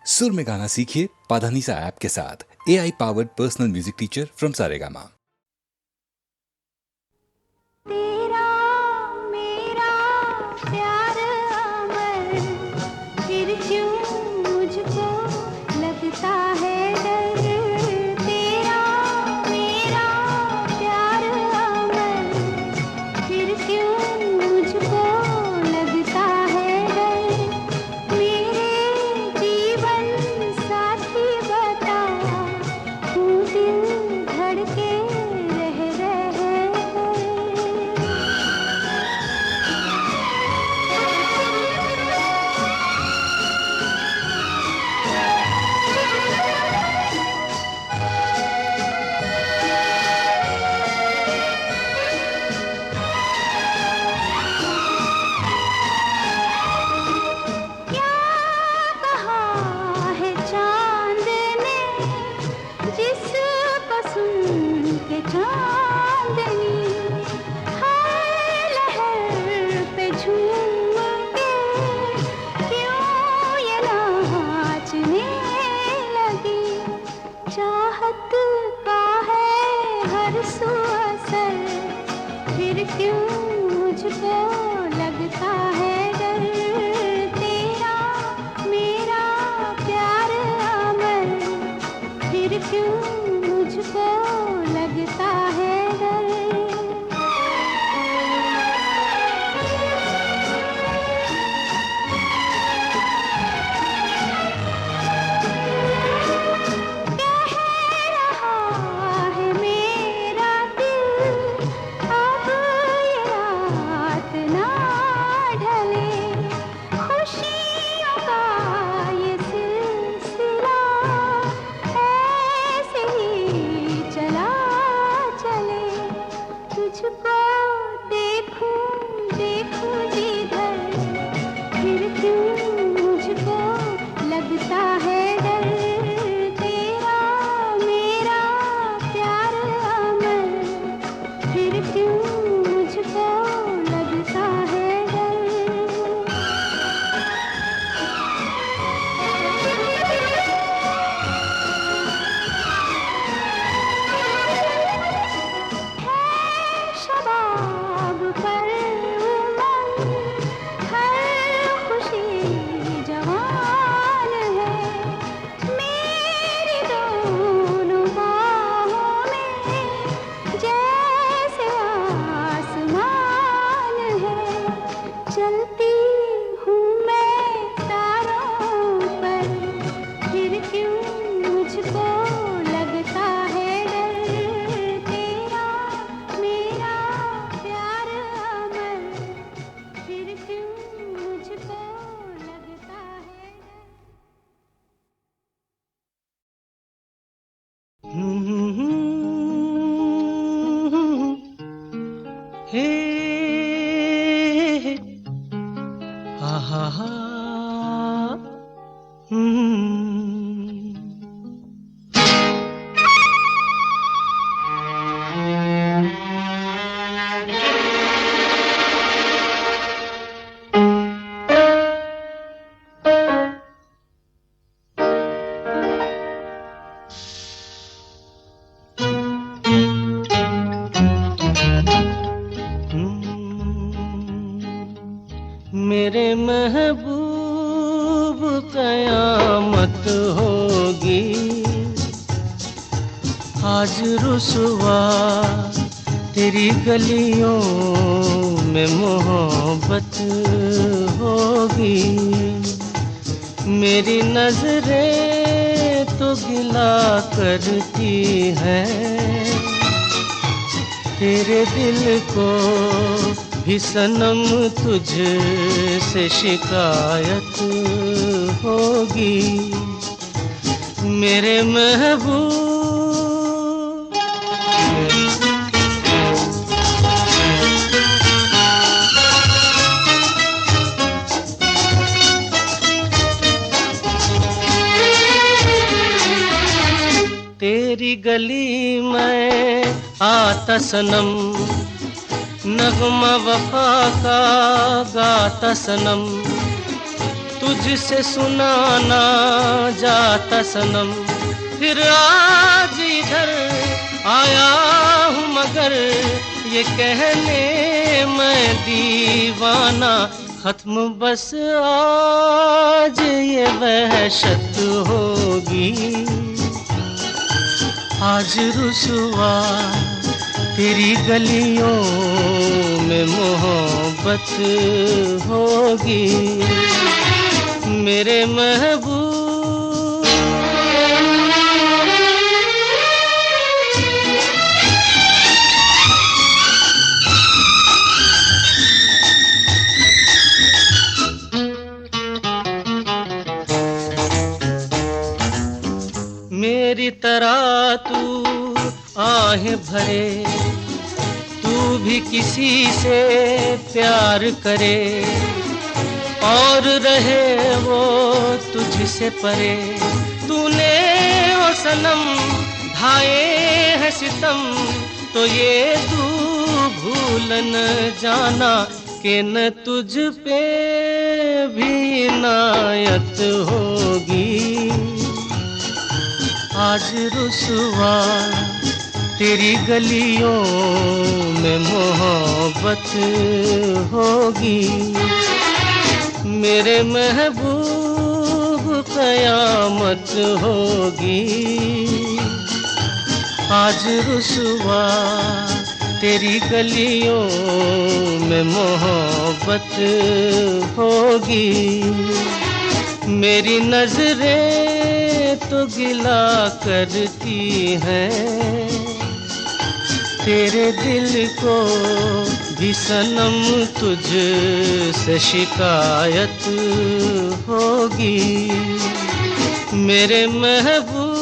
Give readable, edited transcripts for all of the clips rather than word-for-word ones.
सुर में गाना सीखिए पाधानीसा ऐप के साथ। AI powered personal music teacher from Saregama. तेरा मेरा प्यार अमर, फिर क्यों मुझको लगता है डर। तेरा मेरा प्यार अमर, फिर क्यों मुझको लगता है डर। मेरे जीवन साथी बता, क्यों दिल धड़के रह रहे। क्या कहा है चांद ने, जिसको सुन के चांदनी हर लहर पे झूम के क्यों ये नाचने लगी। चाहत का है हर सू असर, फिर क्यों मुझको लगता है डर। तेरा मेरा प्यार अमर, फिर क्यों मुझको लगता है डर। कह रहा है मेरा दिल, अब ये रात ना ढले। खुशियों का ये सिलसिला ऐसे ही चला चले। तुझको देखूं देखूं जिधर, फिर क्यों मुझको लगता है डर। तेरा मेरा प्यार अमर, फिर क्यों मुझको लगता है डर। शबाब पर उमंग, हर खुशी जवान है। मेरी दोनों बाहों में जैसे आसमान है। चलती हूँ मैं तारों पर, फिर क्यों मुझको लगता है डर। तेरा मेरा प्यार अमर, फिर क्यों मुझको लगता है डर। हे हा हा हा मेरे महबूब कयामत होगी, आज रुसवा तेरी गलियों में मोहब्बत होगी। मेरी नजरें तो गिला करती हैं, तेरे दिल को भी सनम तुझसे शिकायत होगी। मेरे महबूब तेरी गली में आता सनम, नगमा वफा का गाता सनम, तुझसे सुनाना जाता सनम, फिर आज इधर आया हूँ मगर ये कहने मैं दीवाना, खत्म बस आज ये वहशत होगी। आज रुसवा तेरी गलियों में मोहब्बत होगी मेरे महबूब। मेरी तरह तू आहें भरे, तू भी किसी से प्यार करे और रहे वो तुझसे परे। तूने ओ सनम ढाए है सितम, तो ये तू भूल न जाना कि न तुझ पे भी इनायत होगी। आज रुसवा तेरी गलियों में मोहब्बत होगी मेरे महबूब, कयामत होगी। आज रुसवा तेरी गलियों में मोहब्बत होगी। मेरी नजरें तो गिला करती हैं, तेरे दिल को भी सनम तुझ से शिकायत होगी मेरे महबूब।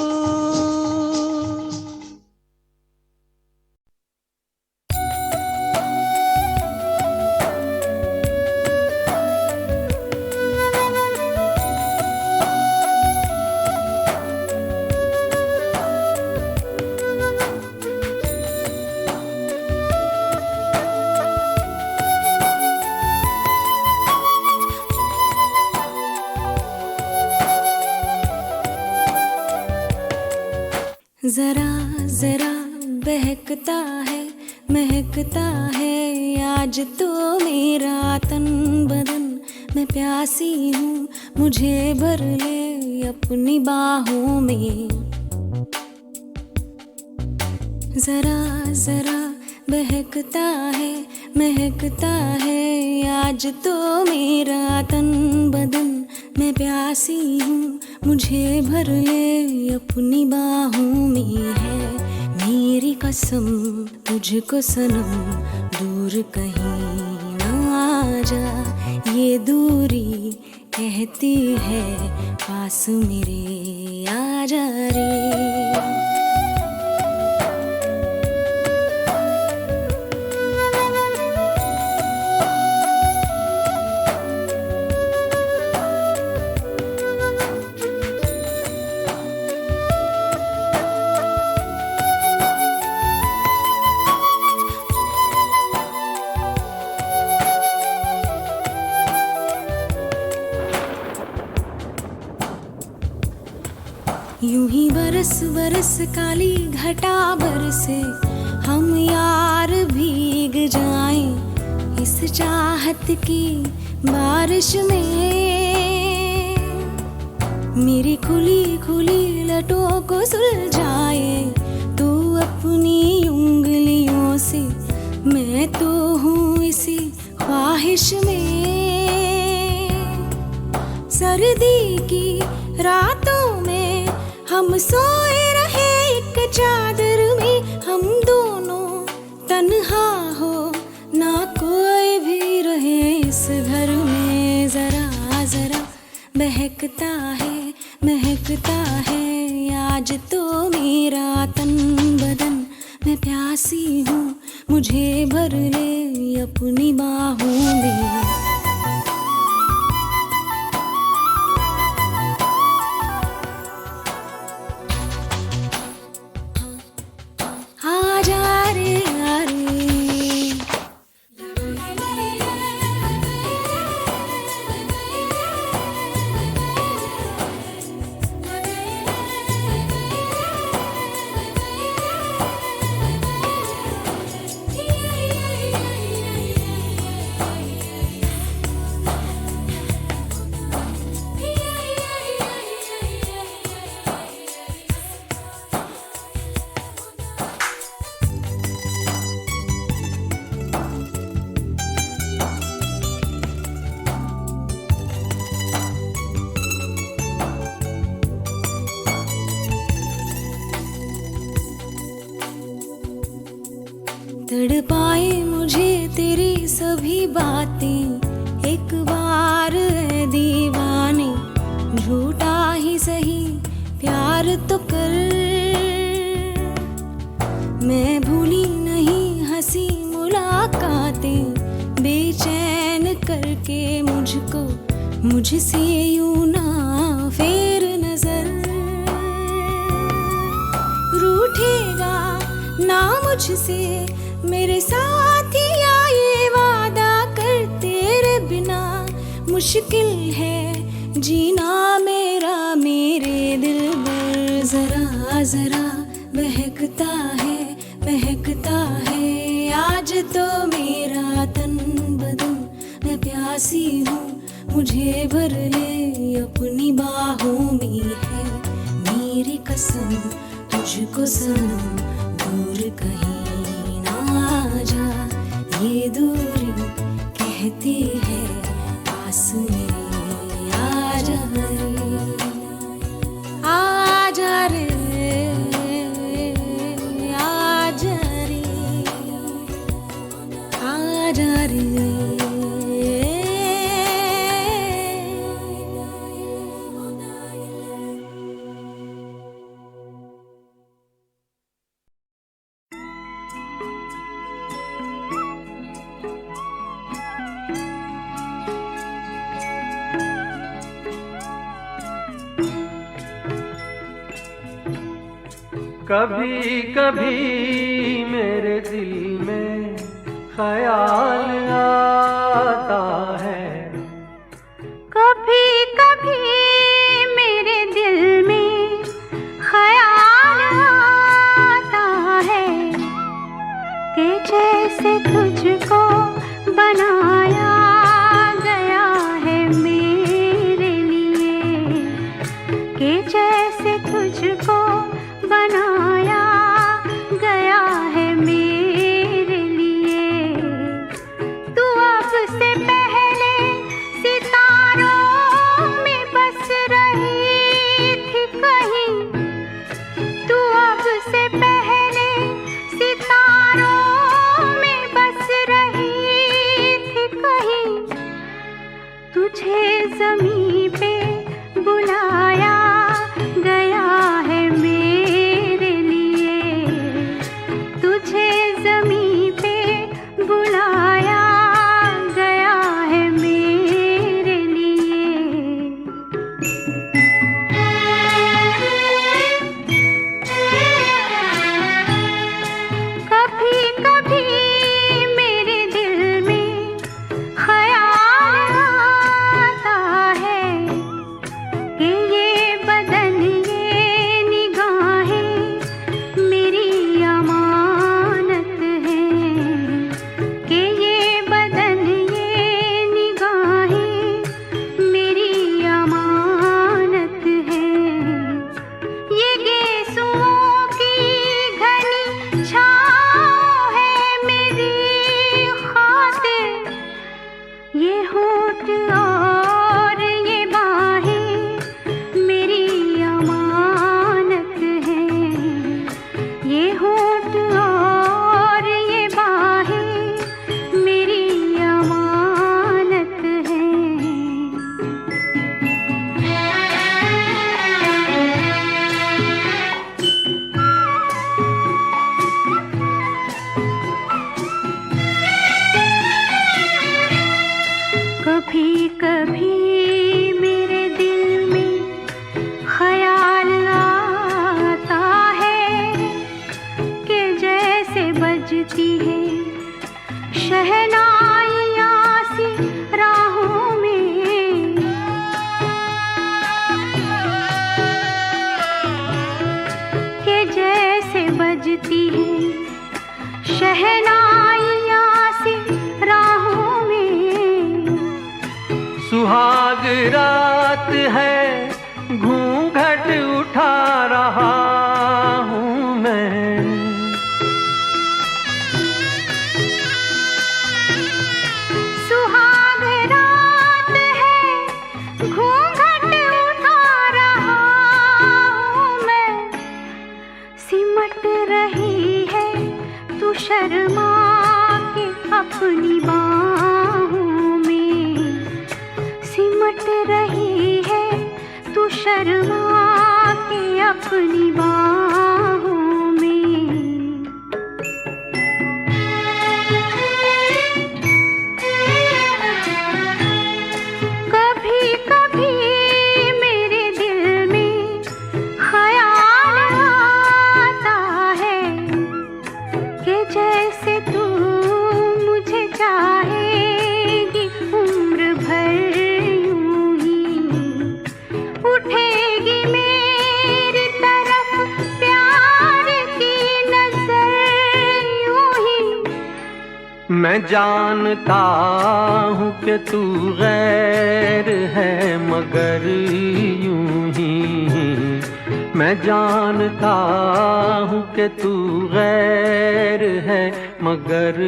जरा जरा बहकता है महकता है आज तो मेरा तन बदन। मैं प्यासी हूँ मुझे भर ले अपनी बाहों में। जरा जरा बहकता है महकता है आज तो मेरा तन बदन। मैं प्यासी हूँ मुझे भर ले अपनी बाहों में। है मेरी कसम तुझको सनम दूर कहीं ना जा, ये दूरी कहती है पास मेरे आ जा रे। यूं ही बरस बरस काली घटा बरसे, हम यार भीग जाएं इस चाहत की बारिश में। मेरी खुली खुली लटों को सुलझाए तू अपनी उंगलियों से, मैं तो हूँ इसी ख्वाहिश में। सर्दी की रातों में हम सोए रहे एक चादर में, हम दोनों तन्हा हो ना कोई भी रहे इस घर में। जरा जरा बहकता है महकता है आज तो मेरा तन बदन। मैं प्यासी हूँ मुझे भर ले अपनी बाहों में। तड़पाए मुझे तेरी सभी बातें। एक बार है दीवाने, झूठा ही सही प्यार तो कर। मैं भूली नहीं हंसी मुलाकातें, बेचैन करके मुझको मुझसे यूं ना फेर नजर। रूठेगा ना मुझसे मेरे साथिया, ये वादा कर तेरे बिना मुश्किल है जीना मेरा मेरे दिल पर। जरा जरा बहकता है आज तो मेरा तन बदन। मैं प्यासी हूँ, मुझे भर ले अपनी बाहों में है मेरी कसम। तुझको सनम दूर कहीं ना जा, ये दूरी कहती है पास मेरे आ जा रे, आ जा रे, आ जा रे, आ जा रे। कभी कभी मेरे दिल में ख्याल आता है, कभी कभी मेरे दिल में ख्याल आता है कि जैसे तुझको बनाया गया है मेरे लिए, कि जैसे तुझको बनाया गया है मेरे लिए। तू अब से पहले सितारों में बस रही थी कहीं, तू अब से पहले सितारों में बस रही थी कहीं। तुझे ज़मीं पे बुलाया गया है मेरे लिए, तुझे ज़मीं पे बुलाया गया है मेरे लिए। कभी कभी मेरे दिल में ख्याल आता है कि ये बदन ये निगाहें मेरी अमानत हैं, कि ये बदन ये निगाहें मेरी अमानत हैं। ये गेसुओं की घनी छाँव है मेरी खातिर, ये होठ और ये बाहें मेरी अमानत हैं, ये होठ और ये बाहें मेरी अमानत हैं। कभी कभी मेरे दिल में ख्याल आता है कि जैसे बजती है शहनाइयाँ सी राहों में, कि जैसे बजती है शहनाइयाँ सी राहों में। सुहाग रात है घूंघट उठा रहा हूँ मैं, सुहाग रात है घूंघट उठा रहा हूँ मैं। सिमट रही है तू शर्मा अपनी बाहों में। कभी कभी मेरे दिल में ख्याल आता है कि जैसे तू मुझे चाहेगी उम्र भर यूं ही उठेगी मेरी तरफ प्यार की नजर यूं ही। मैं जानता हूँ कि तू गैर है मगर यूं ही, मैं जानता हूँ कि तू गैर है मगर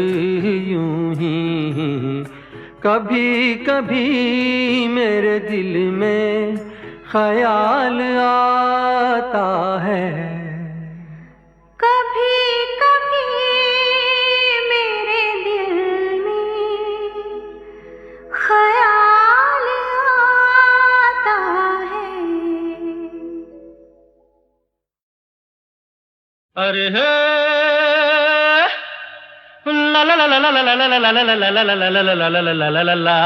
यूं ही। कभी कभी मेरे दिल में ख्याल आता है, कभी कभी मेरे दिल में ख्याल आता है। अरे हे ला ला ला ला ला ला ला ला ला ला ला ला ला ला ला ला ला ला।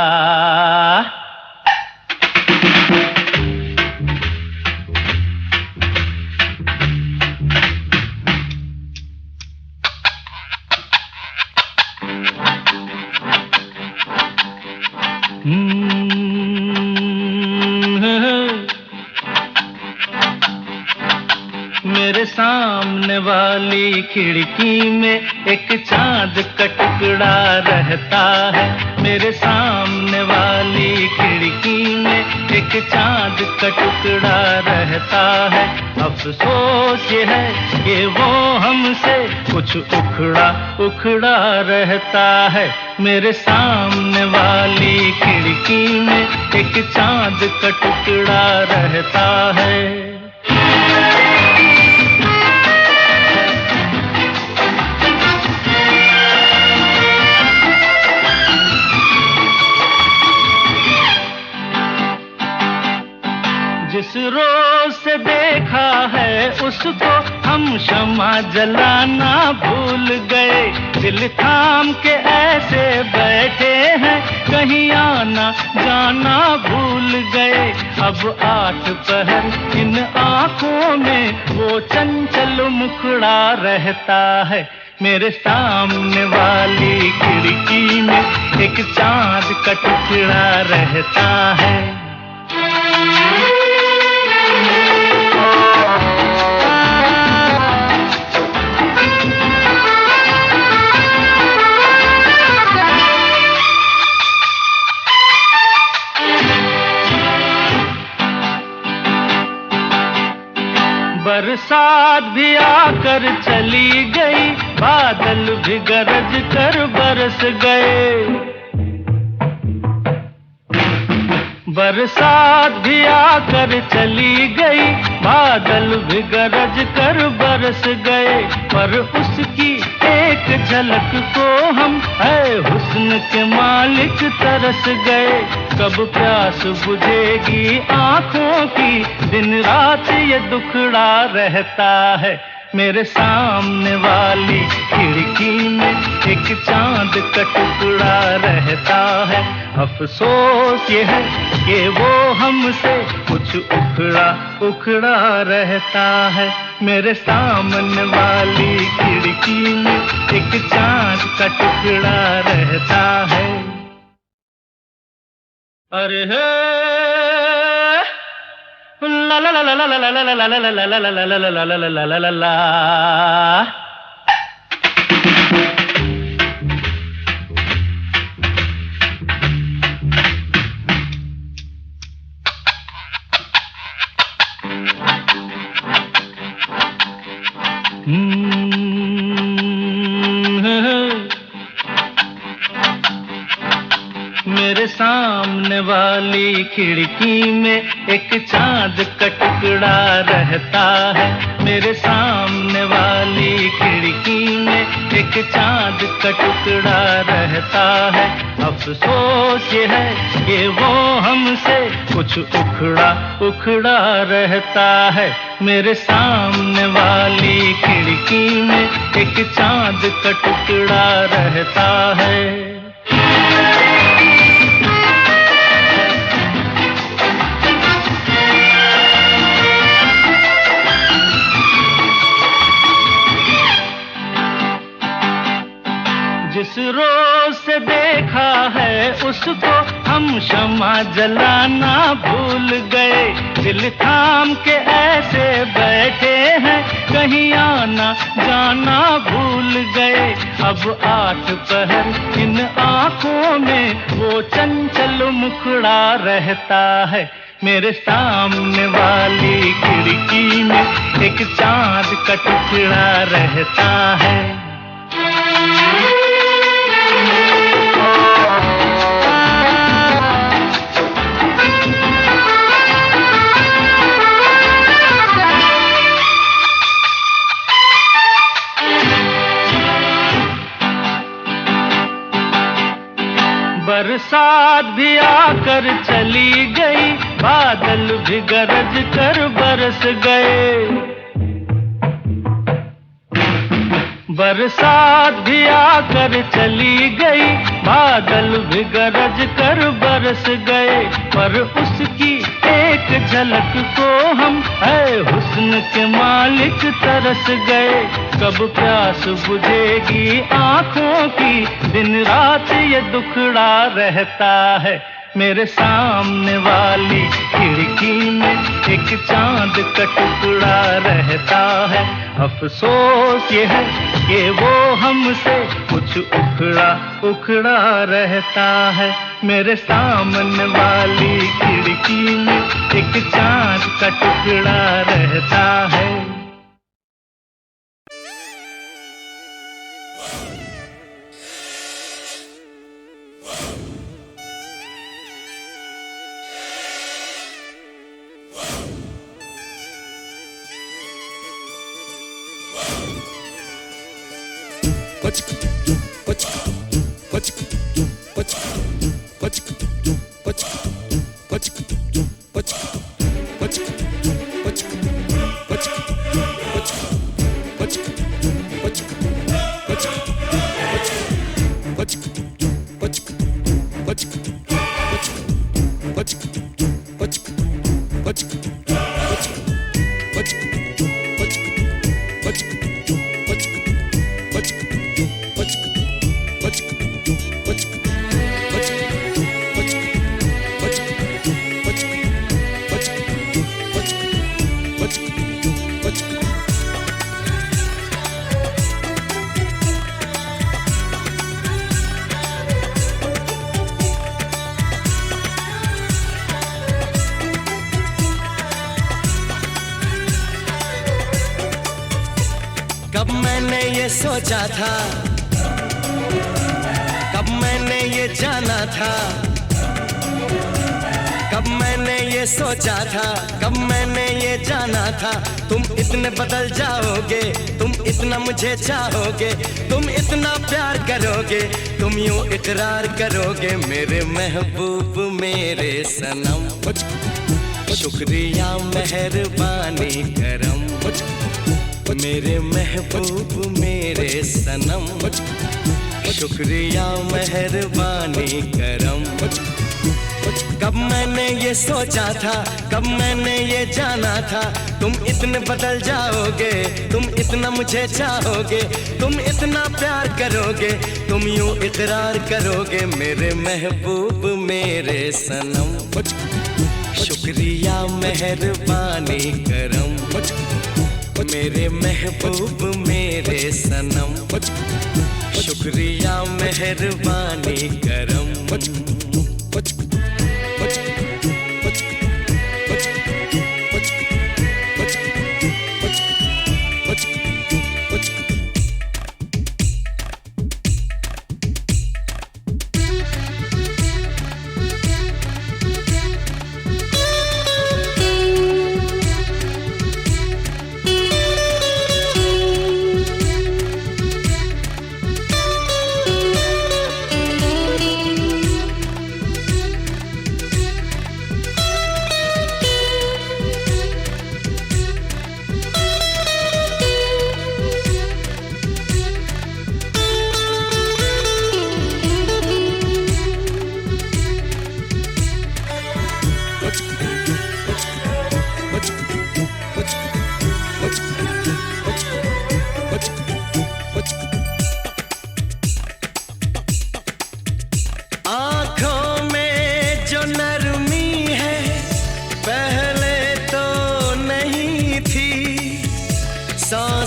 मेरे सामने वाली खिड़की में एक चांद का टुकड़ा रहता है, मेरे सामने वाली खिड़की में एक चांद का टुकड़ा रहता है। अफसोस ये है कि वो हमसे कुछ उखड़ा उखड़ा रहता है। मेरे सामने वाली खिड़की में एक चांद का टुकड़ा रहता है। जिस रोज से देखा है उसको हम शमा जलाना भूल गए, दिल थाम के ऐसे बैठे हैं कहीं आना जाना भूल गए। अब 8 पहर इन आँखों में वो चंचल मुखड़ा रहता है। मेरे सामने वाली खिड़की में एक चांद का टुकड़ा रहता है। बरसात भी आकर चली गई, बादल भी गरज कर बरस गए। बरसात भी आकर चली गई, बादल भी गरज कर बरस गए। पर उसकी एक झलक को हम है हुस्न के मालिक तरस गए। कब प्यास बुझेगी आँखों की, दिन रात ये दुखड़ा रहता है। मेरे सामने वाली खिड़की में एक चांद का टुकड़ा रहता है। अफसोस ये है कि वो हमसे कुछ उखड़ा उखड़ा रहता है। मेरे सामने वाली खिड़की में एक चांद का टुकड़ा रहता है। अरे हे ला ला ला ला ला ला ला ला ला ला ला ला ला ला ला ला ला। मेरे सामने वाली खिड़की में एक चांद का टुकड़ा रहता है। मेरे सामने वाली खिड़की में एक चांद का टुकड़ा रहता है। अफसोस ये है कि वो हमसे कुछ उखड़ा उखड़ा रहता है। मेरे सामने वाली खिड़की में एक चांद का टुकड़ा रहता है। जिस रोज से देखा है उसको हम शम्मा जलाना भूल गए। दिल थाम के ऐसे बैठे हैं कहीं आना जाना भूल गए। अब 8 पहर इन आँखों में वो चंचल मुखड़ा रहता है। मेरे सामने वाली खिड़की में एक चांद का टुकड़ा रहता है। बरसात भी आकर चली गई, बादल भी गरज कर बरस गए। बरसात भी आकर चली गई, बादल भी गरज कर बरस गए। पर उसकी एक झलक को हम है हुस्न के मालिक तरस गए। कब प्यास बुझेगी आँखों की, दिन रात ये दुखड़ा रहता है। मेरे सामने वाली खिड़की में एक चांद का टुकड़ा रहता है। अफसोस ये है कि वो हमसे कुछ उखड़ा उखड़ा रहता है। मेरे सामने वाली खिड़की में एक चांद का टुकड़ा रहता है। कब मैंने ये सोचा था, कब मैंने ये जाना था, कब मैंने ये सोचा था, कब मैंने ये जाना था। तुम इतने बदल जाओगे, तुम इतना मुझे चाहोगे, तुम इतना प्यार करोगे, तुम यूं इकरार करोगे। मेरे महबूब मेरे सनम, शुक्रिया मेहरबानी करम। मेरे महबूब मेरे सनम, शुक्रिया मेहरबानी करम। कब मैंने ये सोचा था, कब मैंने ये जाना था। तुम इतने बदल जाओगे, तुम इतना मुझे चाहोगे, तुम इतना प्यार करोगे, तुम यूं इकरार करोगे। मेरे महबूब मेरे सनम, शुक्रिया मेहरबानी करम। मेरे महबूब मेरे सनम, शुक्रिया मेहरबानी करम।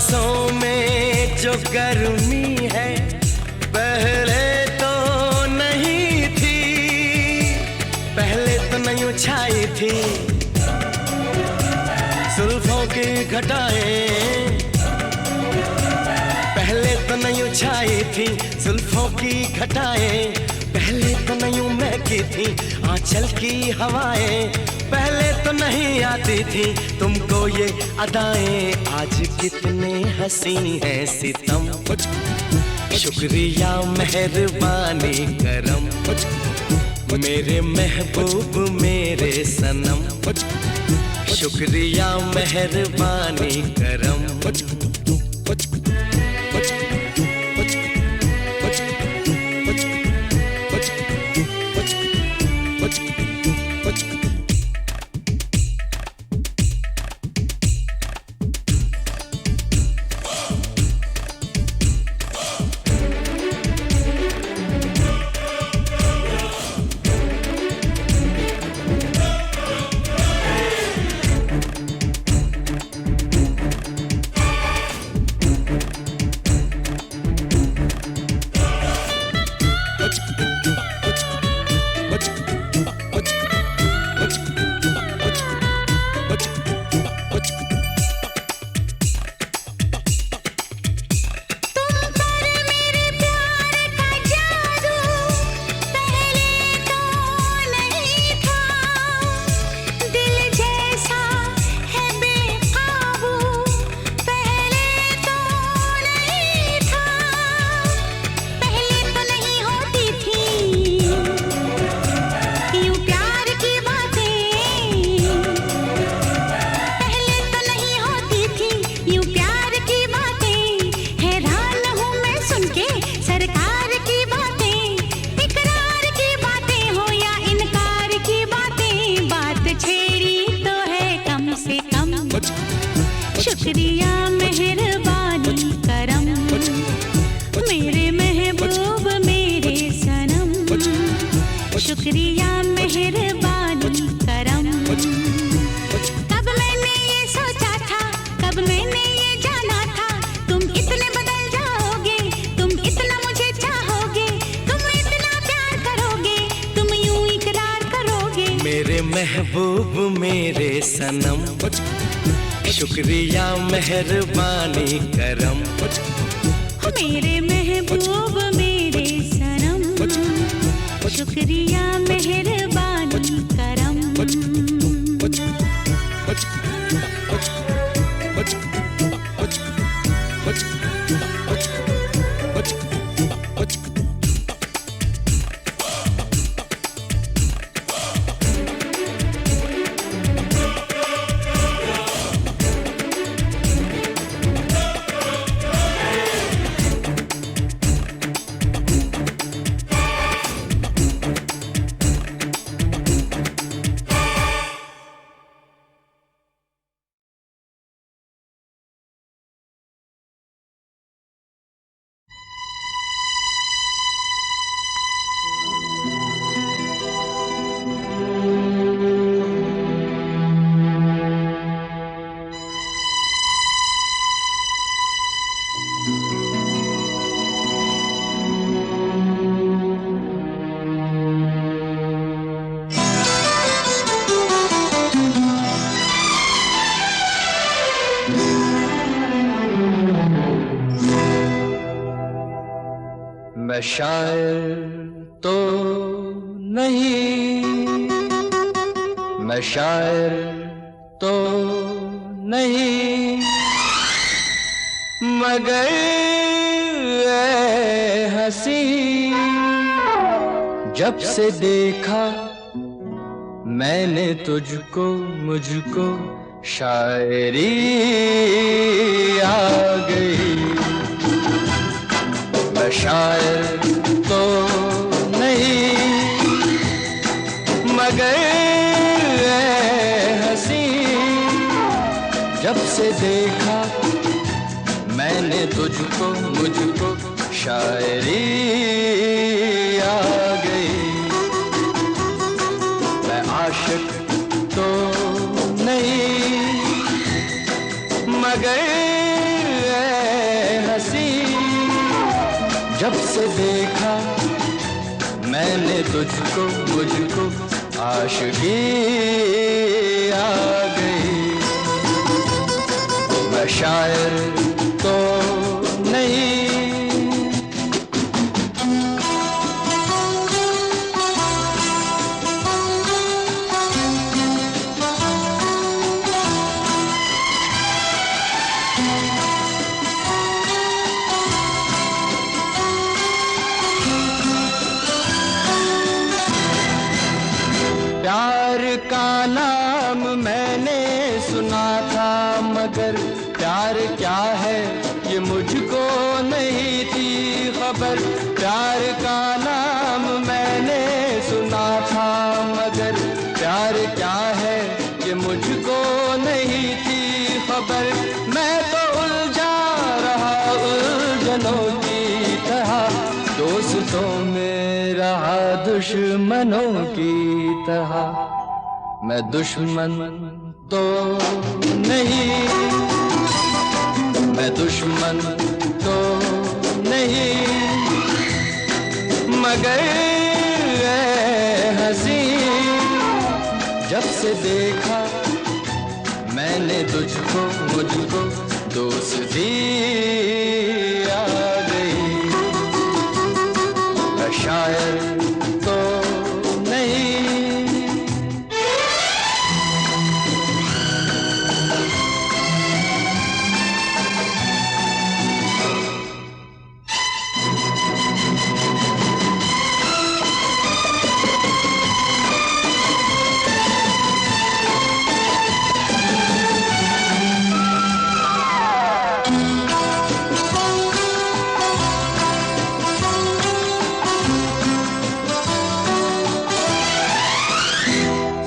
सांसों में जो गर्मी है पहले तो नहीं थी, पहले तो नहीं छाई थी जुल्फों की घटाएं, पहले तो नहीं छाई थी जुल्फों की घटाएं, पहले तो नहीं महकी थी आंचल की हवाएं, पहले तो नहीं आती थी तुमको ये अदाएं, आज कितने हंसी हैं सितम, शुक्रिया मेहरबानी करम, मेरे महबूब मेरे सनम, शुक्रिया मेहरबानी करम। शुक्रिया मेहरबानी करम, मेरे महबूब मेरे सनम, शुक्रिया मेहरबानी करम। कब मैंने ये सोचा था, कब मैंने ये जाना था, तुम इतने बदल जाओगे, तुम इतना मुझे चाहोगे, तुम इतना प्यार करोगे, तुम यूं इकरार करोगे, मेरे महबूब मेरे सनम, शुक्रिया मेहरबानी करम, मेरे महबूब मेरे सनम, शुक्रिया मेहरबानी करम। मैं शायर तो नहीं, मैं शायर तो नहीं, मगर ऐ हंसी जब से देखा मैंने तुझको, मुझको शायरी आ गई। मैं शायर तो नहीं, मगर ऐ हंसी जब से देखा मैंने तुझको, मुझको शायरी आ गई। मैं आशिक तो नहीं, मगर जब से देखा मैंने तुझको, मुझको आशिकी आ गई। मैं शायर तो नहीं, प्यार का नाम मैंने सुना था, मगर प्यार क्या है ये मुझको नहीं थी खबर। प्यार का नाम मैंने सुना था, मगर प्यार क्या है ये मुझको नहीं थी खबर। मैं तो उलझा रहा उलझनों की तरह, दोस्तों में रहा दुश्मनों की तरह। मैं दुश्मन तो नहीं, मैं दुश्मन तो नहीं, मगर हंसी जब से देखा मैंने तुझको, मुझको दोस्ती आ गई। मैं शायर तो नहीं,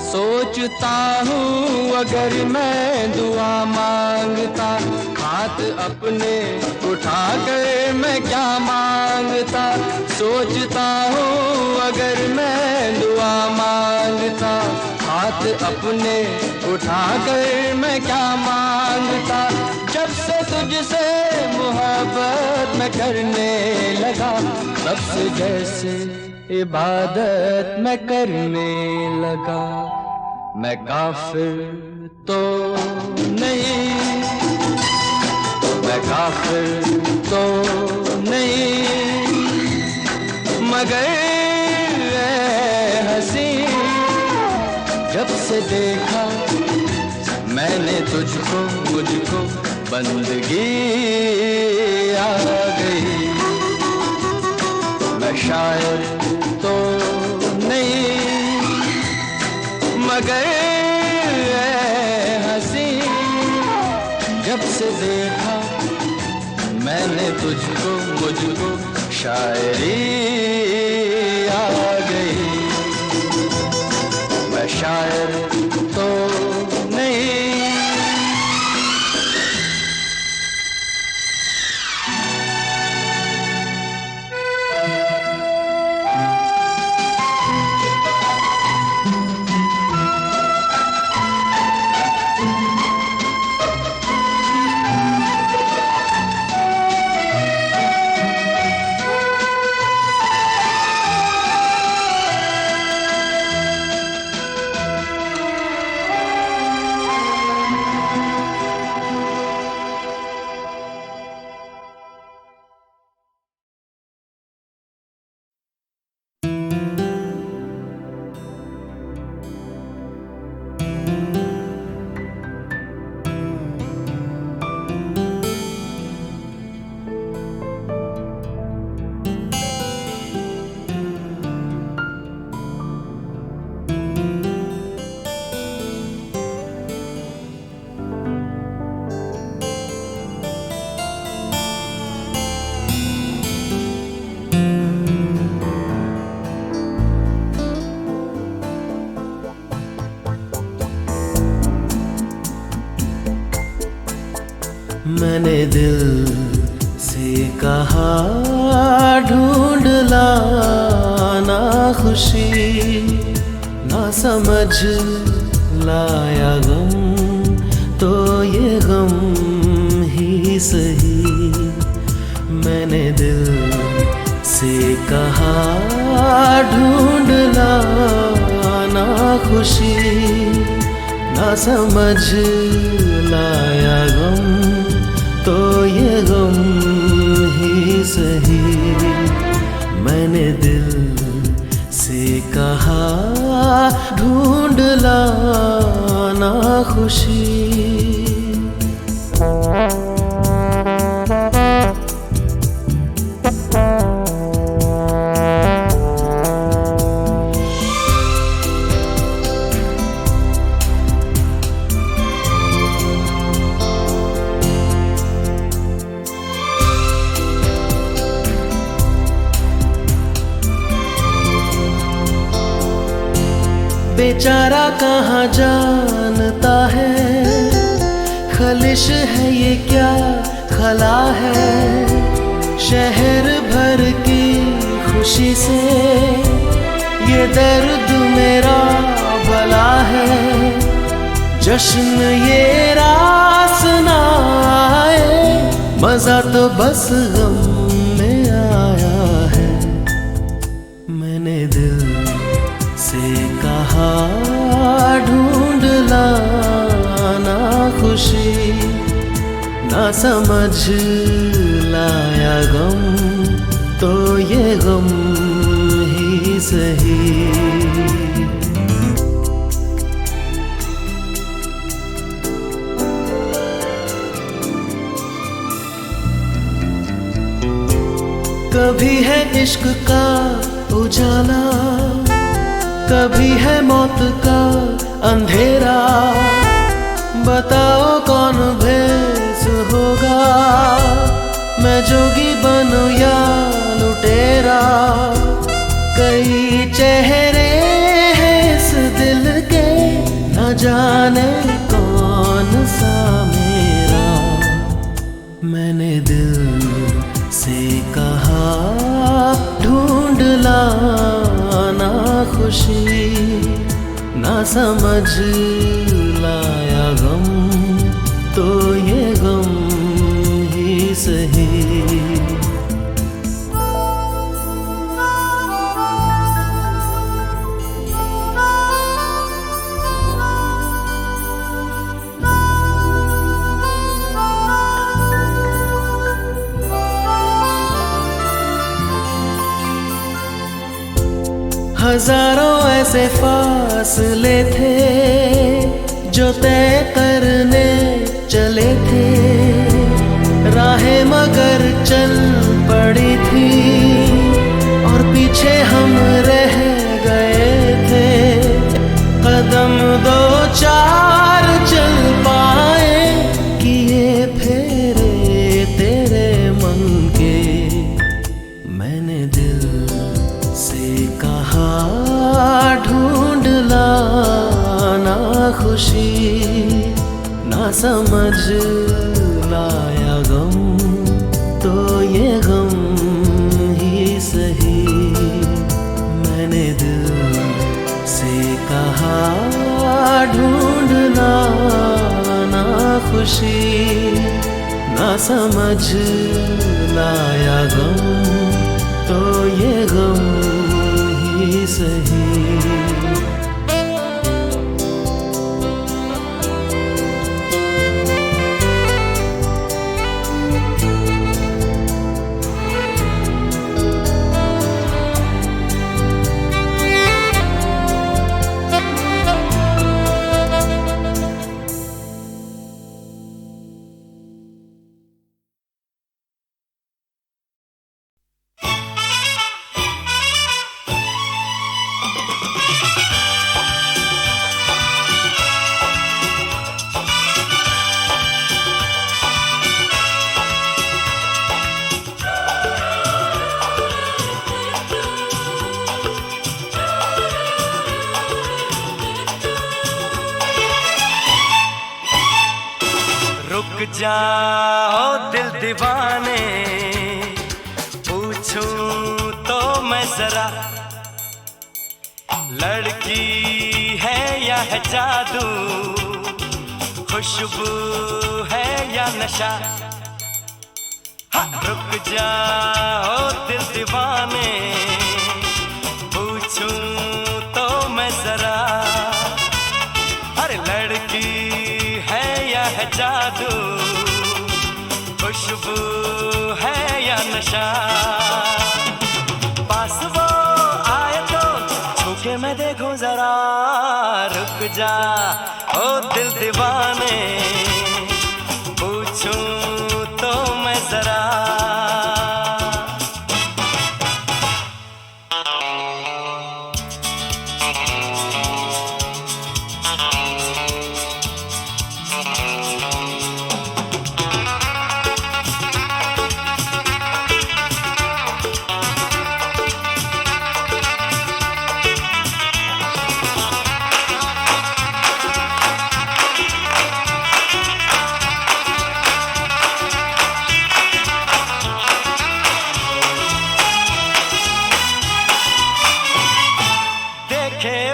सोचता हूँ अगर मैं दुआ मांगता, हाथ अपने उठा कर मैं क्या मांगता। सोचता हूँ अगर मैं दुआ मांगता, हाथ अपने उठा कर मैं क्या मांगता। जब से तुझसे मोहब्बत मैं करने लगा, तब से जैसे इबादत मैं करने लगा। मैं काफिर तो नहीं, मैं काफिर तो नहीं, मगर हंसी जब से देखा मैंने तुझको, मुझको बंदगी आ गई। मैं शायर तो नहीं, मगर हंसी जब से देखा मैंने तुझको, मुझको शायरी आ गई। मैं शायर तो नहीं। मैंने दिल से कहा ढूंढ लाना खुशी, ना समझ लाया गम तो ये गम ही सही। मैंने दिल से कहाँ ढूंढ लाना खुशी, ना समझ लाया गम तो ये गम ही सही। मैंने दिल से कहा ढूंढ लाना खुशी। बेचारा कहाँ जानता है, खलिश है ये क्या खला है। शहर भर की खुशी से ये दर्द मेरा भला है। जश्न ये रास ना आए, मजा तो बस गम में आया है। मैंने दिल से कहा ढूंढ लाना खुशी, ना समझ लाया गम तो ये गम ही सही। कभी है इश्क का उजाला, कभी है मौत का अंधेरा। बताओ कौन भेस होगा, मैं जोगी बनूं या लुटेरा। कई चेहरे हैं इस दिल के, न जाने कौन सा मेरा। मैंने दिल से कहा ढूंढ लाना खुशी, ना समझ लाया गम तो ये गम ही सही। हजारों ऐसे फासले थे जो तय करने चले थे। राहें मगर चल पड़ी थी और पीछे हम रह गए थे। कदम दो चार चल पाए, किए फेरे तेरे मन के। मैंने दिल से कहा ढूंढ लाना खुशी, ना समझ लाया गम तो ये गम ही सही। मैंने दिल से कहा ढूंढ लाना खुशी, ना समझ लाया गम तो ये गम ही सही। रुक जाओ दिल दीवाने, पूछूं तो मैं जरा, लड़की है या है जादू, खुशबू है या नशा। रुक जाओ दिल दीवाने, पूछूं तो मैं जरा, अरे लड़की है या है जादू, खुशबू है या नशा, पास वो आए तो छूके मैं देखूं जरा, रुक जा ओ दिल दीवाने, पूछूं तो मैं जरा।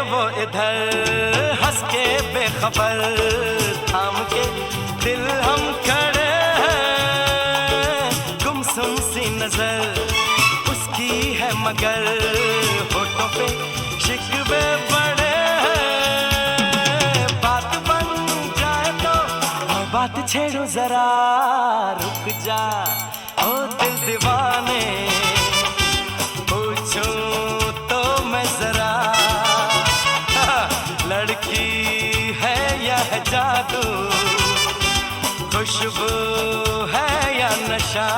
वो इधर हंस के बेखबर, थाम के दिल हम खड़े हैं, गुमसुम सी नजर उसकी है मगर होठों पे शिकवे बड़े हैं, बात बन जाए तो मैं बात छेड़ूं जरा, रुक जा ओ दिल दीवाने, पूछूं तो मैं जरा, लड़की है या है जादू, खुशबू है या नशा,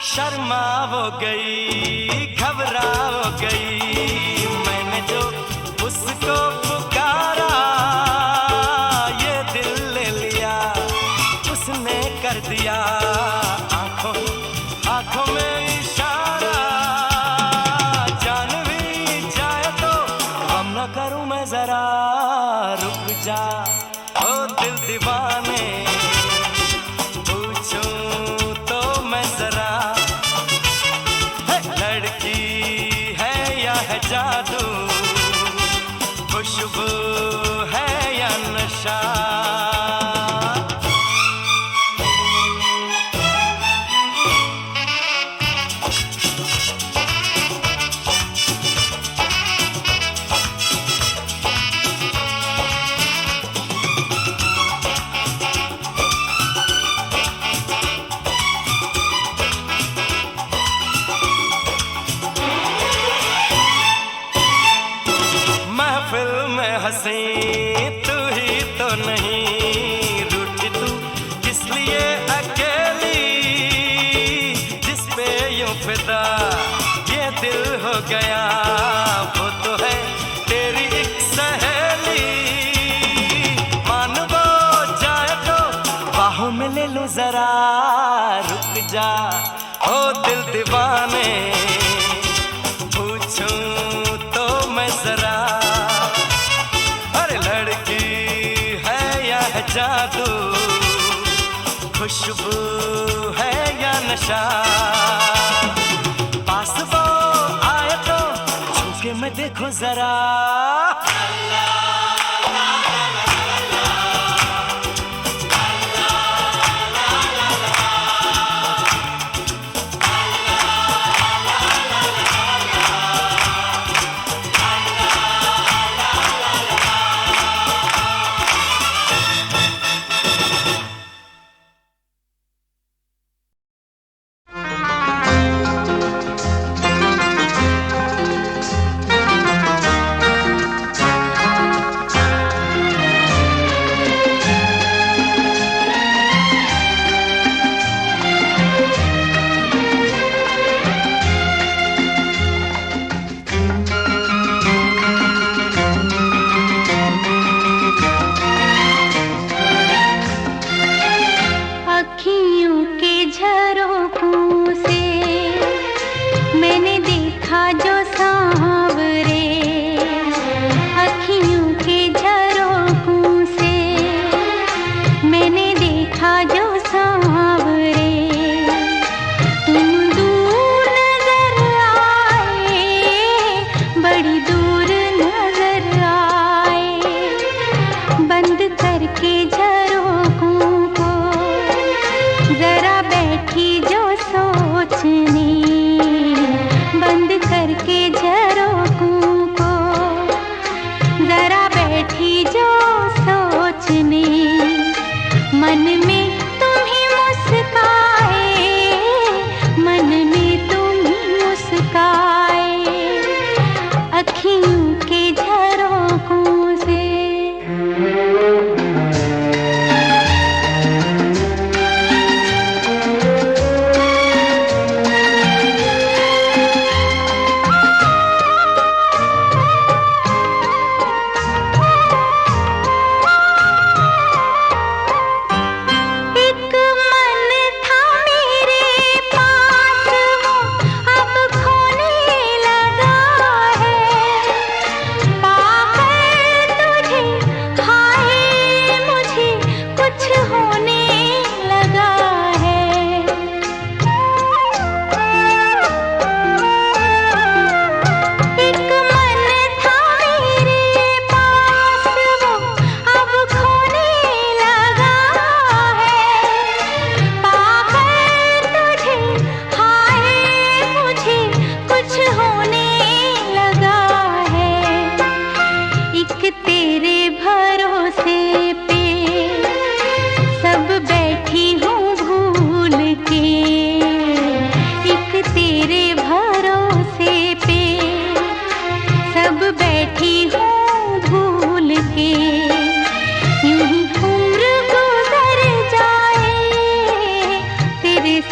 शर्मा वो गई घबरा वो गई, मैंने जो उसको पुकारा, ये दिल ले लिया उसने कर दिया, आंखों आंखों में इशारा, जान भी जाए तो हम न करूं मैं जरा, रुक जा ओ दिल दीवाने, पूछूं तो मैं जरा, लड़की है या है जादू, खुशबू है या नशा। महफिल में हंसी तू ही तो नहीं, रूठी तू किस लिए अकेली, जिस पे यूं फिदा ये दिल हो गया, वो तो है तेरी एक सहेली, मान वो जाए तो बाहों में ले लूं जरा, रुक जा ओ दिल दीवाने, पूछूं तो मैं जरा, लड़की है या है जादू, खुशबू है या नशा, पास वो आए तो छूके मैं देखूं जरा,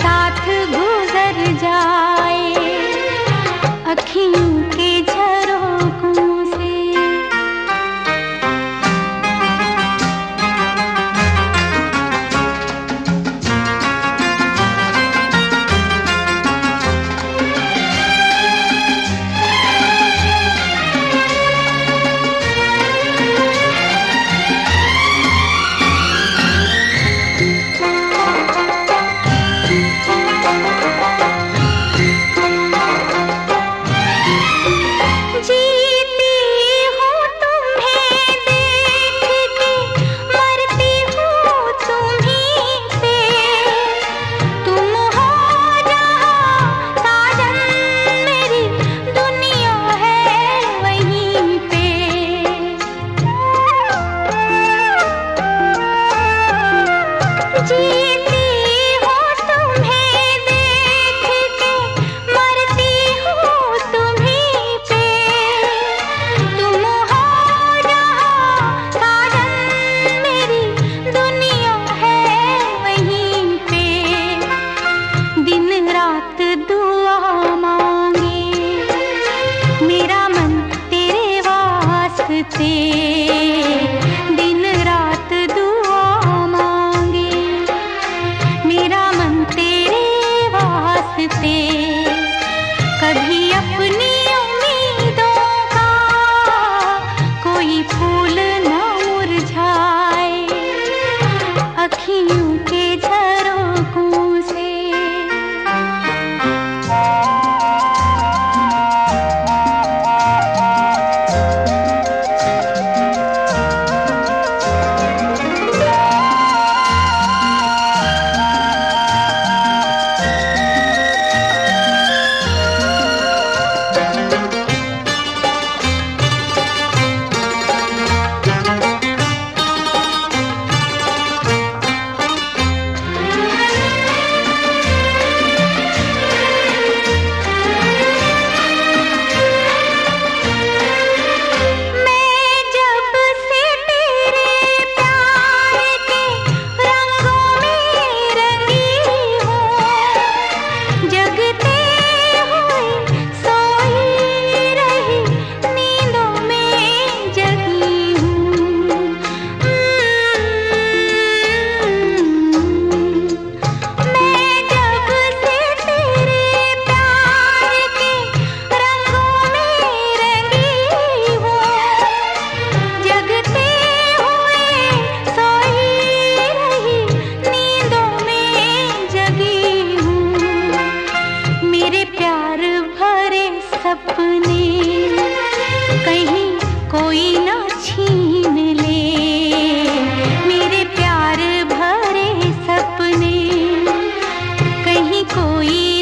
साथ गुजर जाए अखियों के झरोखों से। दिन रात दुआ मांगे मेरा मन तेरे वास्ते। कभी अपनी उम्मीदों का कोई फूल न मुरझाए अखियों के झरोखों से। सपने कहीं कोई ना छीन ले मेरे प्यार भरे सपने कहीं कोई